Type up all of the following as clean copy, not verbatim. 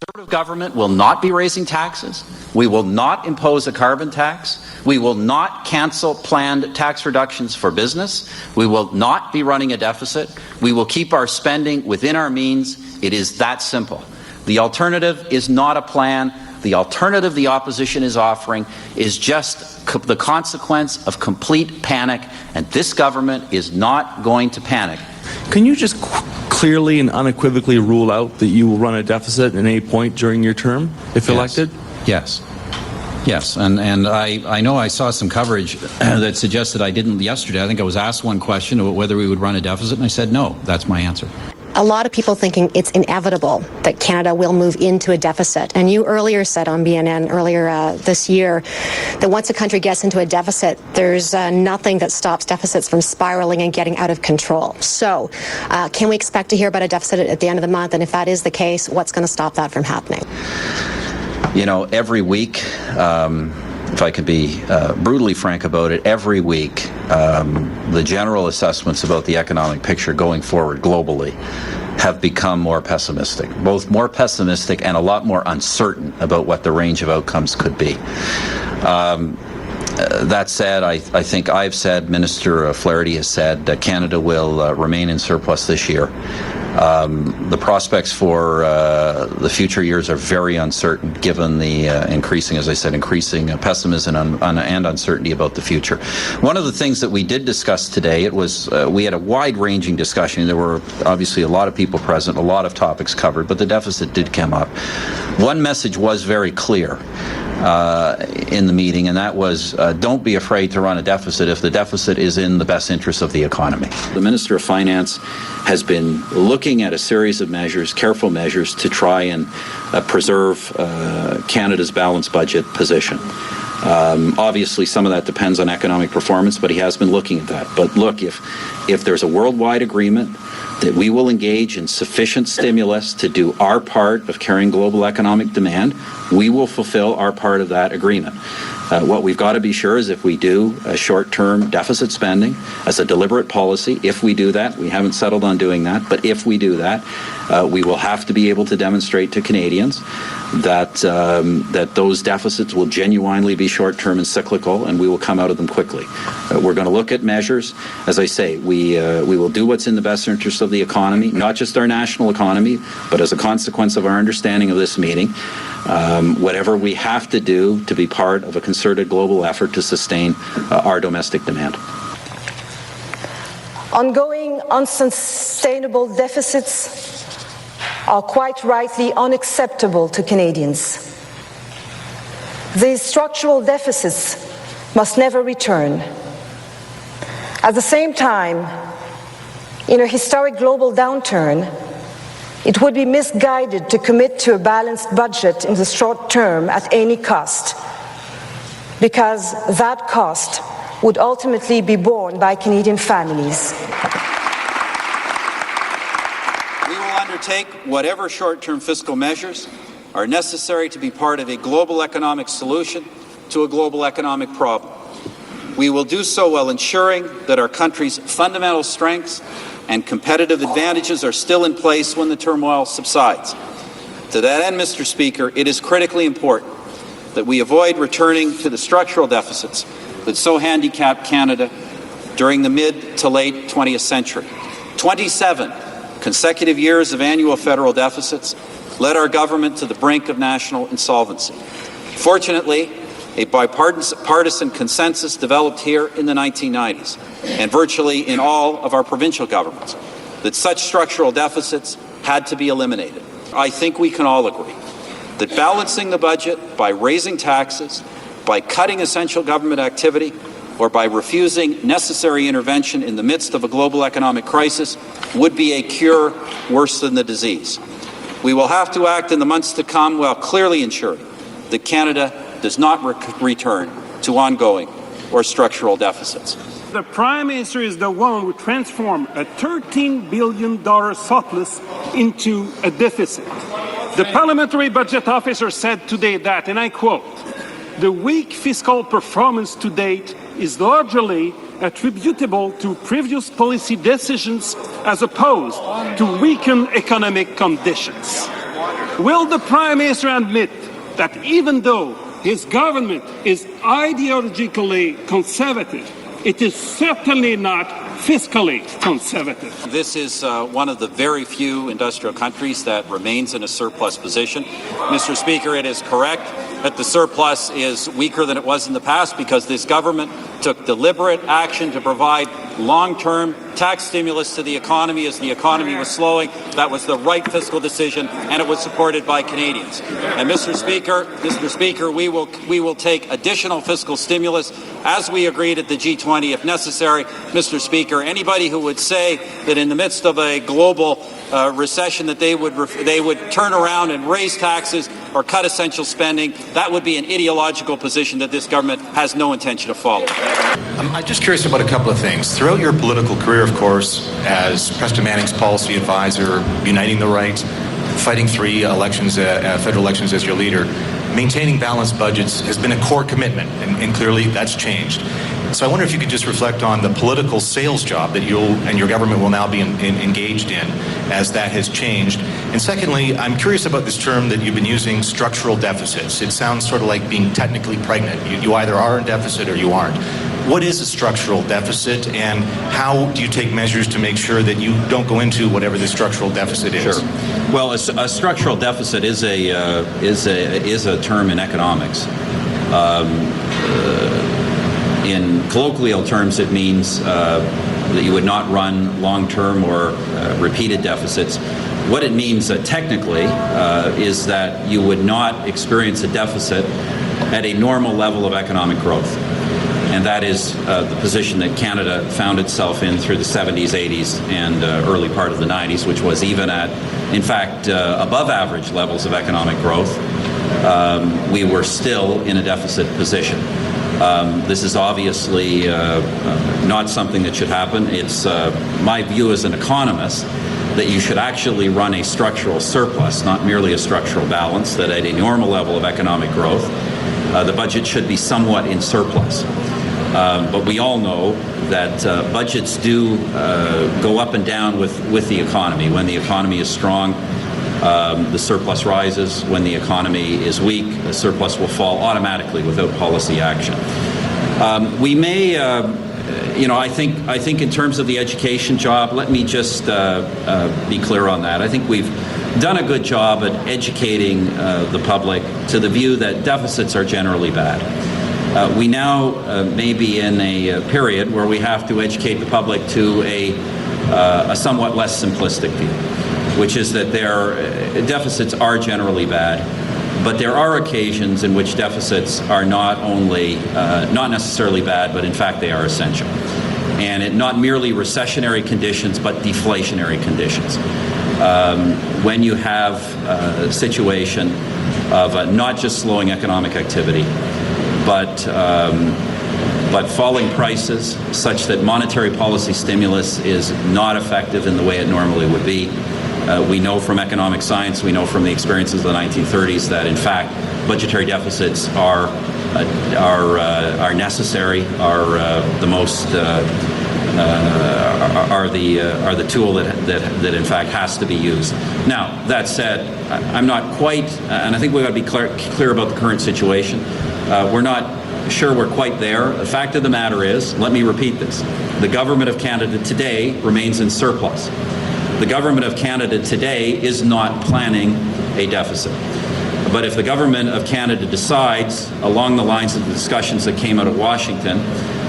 Conservative government will not be raising taxes. We will not impose a carbon tax. We will not cancel planned tax reductions for business. We will not be running a deficit. We will keep our spending within our means. It is that simple. The alternative is not a plan. The alternative the opposition is offering is just the consequence of complete panic, and this government is not going to panic. Can you just clearly and unequivocally rule out that you will run a deficit at any point during your term, if elected? Yes. Yes, and I know I saw some coverage that suggested I didn't yesterday. I think I was asked one question about whether we would run a deficit, and I said no. That's my answer. A lot of people thinking it's inevitable that Canada will move into a deficit. And you earlier said on BNN earlier this year that once a country gets into a deficit, there's nothing that stops deficits from spiraling and getting out of control. So can we expect to hear about a deficit at the end of the month? And if that is the case, what's going to stop that from happening? You know, every week, if I could be brutally frank about it, every week the general assessments about the economic picture going forward globally have become more pessimistic, both more pessimistic and a lot more uncertain about what the range of outcomes could be. That said, I think I've said, Minister Flaherty has said, that Canada will remain in surplus this year. The prospects for the future years are very uncertain, given the increasing pessimism and uncertainty about the future. One of the things that we did discuss today, we had a wide-ranging discussion. There were obviously a lot of people present, a lot of topics covered, but the deficit did come up. One message was very clear in the meeting, and that was don't be afraid to run a deficit if the deficit is in the best interest of the economy. The Minister of Finance has been looking at a series of measures, careful measures, to try and preserve Canada's balanced budget position. Obviously, some of that depends on economic performance, but he has been looking at that. But look, if there's a worldwide agreement that we will engage in sufficient stimulus to do our part of carrying global economic demand, we will fulfill our part of that agreement. What we've got to be sure is if we do a short-term deficit spending as a deliberate policy, if we do that, we haven't settled on doing that, but if we do that, we will have to be able to demonstrate to Canadians that those deficits will genuinely be short-term and cyclical, and we will come out of them quickly. We're going to look at measures. As I say, we will do what's in the best interest of the economy, not just our national economy, but as a consequence of our understanding of this meeting, whatever we have to do to be part of a concerted global effort to sustain our domestic demand. Ongoing unsustainable deficits are quite rightly unacceptable to Canadians. These structural deficits must never return. At the same time, in a historic global downturn, it would be misguided to commit to a balanced budget in the short term at any cost, because that cost would ultimately be borne by Canadian families. We will undertake whatever short-term fiscal measures are necessary to be part of a global economic solution to a global economic problem. We will do so while ensuring that our country's fundamental strengths and competitive advantages are still in place when the turmoil subsides. To that end, Mr. Speaker, it is critically important that we avoid returning to the structural deficits that so handicapped Canada during the mid to late 20th century. 27 consecutive years of annual federal deficits led our government to the brink of national insolvency. Fortunately, a bipartisan consensus developed here in the 1990s and virtually in all of our provincial governments that such structural deficits had to be eliminated. I think we can all agree that balancing the budget by raising taxes, by cutting essential government activity, or by refusing necessary intervention in the midst of a global economic crisis would be a cure worse than the disease. We will have to act in the months to come while clearly ensuring that Canada does not return to ongoing or structural deficits. The Prime Minister is the one who transformed a $13 billion surplus into a deficit. The Parliamentary Budget Officer said today that, and I quote, "The weak fiscal performance to date is largely attributable to previous policy decisions as opposed to weakened economic conditions." Will the Prime Minister admit that even though his government is ideologically conservative, it is certainly not fiscally conservative? This is one of the very few industrial countries that remains in a surplus position. Mr. Speaker, it is correct that the surplus is weaker than it was in the past because this government took deliberate action to provide long-term tax stimulus to the economy as the economy was slowing. That was the right fiscal decision, and it was supported by Canadians. And Mr. Speaker, we will take additional fiscal stimulus as we agreed at the G20 if necessary. Mr. Speaker, anybody who would say that in the midst of a global recession that they would turn around and raise taxes or cut essential spending, that would be an ideological position that this government has no intention of following. I'm just curious about a couple of things. Throughout your political career, of course, as Preston Manning's policy advisor, uniting the right, fighting 3 elections, federal elections as your leader, maintaining balanced budgets has been a core commitment, and clearly that's changed. So I wonder if you could just reflect on the political sales job that you'll and your government will now be engaged in as that has changed. And secondly, I'm curious about this term that you've been using, structural deficits. It sounds sort of like being technically pregnant. You either are in deficit or you aren't. What is a structural deficit, and how do you take measures to make sure that you don't go into whatever the structural deficit is? Sure. Well, a structural deficit is a term in economics. In colloquial terms, it means that you would not run long-term or repeated deficits. What it means technically is that you would not experience a deficit at a normal level of economic growth. And that is the position that Canada found itself in through the 70s, 80s, and early part of the 90s, which was even at, in fact, above average levels of economic growth. We were still in a deficit position. This is obviously not something that should happen. It's my view as an economist that you should actually run a structural surplus, not merely a structural balance, that at a normal level of economic growth, the budget should be somewhat in surplus. But we all know that budgets do go up and down with the economy. When the economy is strong, the surplus rises. When the economy is weak, the surplus will fall automatically without policy action. We may, I think in terms of the education job, let me just be clear on that. I think we've done a good job at educating the public to the view that deficits are generally bad. We now may be in a period where we have to educate the public to a somewhat less simplistic view, which is that deficits are generally bad, but there are occasions in which deficits are not necessarily bad, but in fact they are essential. And not merely recessionary conditions, but deflationary conditions. When you have a situation of not just slowing economic activity, but falling prices such that monetary policy stimulus is not effective in the way it normally would be. We know from economic science, we know from the experiences of the 1930s that in fact budgetary deficits are necessary, are the tool that in fact has to be used. Now that said, I'm not quite, and I think we've got to be clear about the current situation. We're not sure we're quite there. The fact of the matter is, let me repeat this, the government of Canada today remains in surplus. The government of Canada today is not planning a deficit. But if the government of Canada decides, along the lines of the discussions that came out of Washington,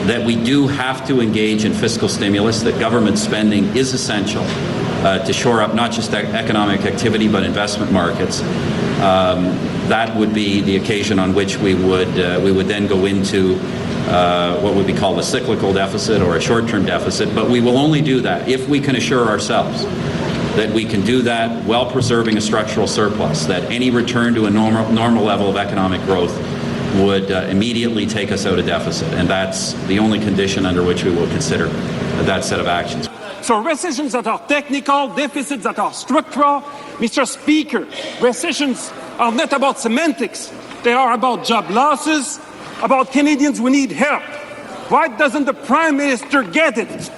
that we do have to engage in fiscal stimulus, that government spending is essential to shore up not just economic activity but investment markets, that would be the occasion on which we would then go into what would be called a cyclical deficit or a short-term deficit. But we will only do that if we can assure ourselves that we can do that while preserving a structural surplus, that any return to a normal level of economic growth would immediately take us out of deficit. And that's the only condition under which we will consider that set of actions. So recessions that are technical, deficits that are structural. Mr. Speaker, recessions are not about semantics. They are about job losses, about Canadians who need help. Why doesn't the Prime Minister get it?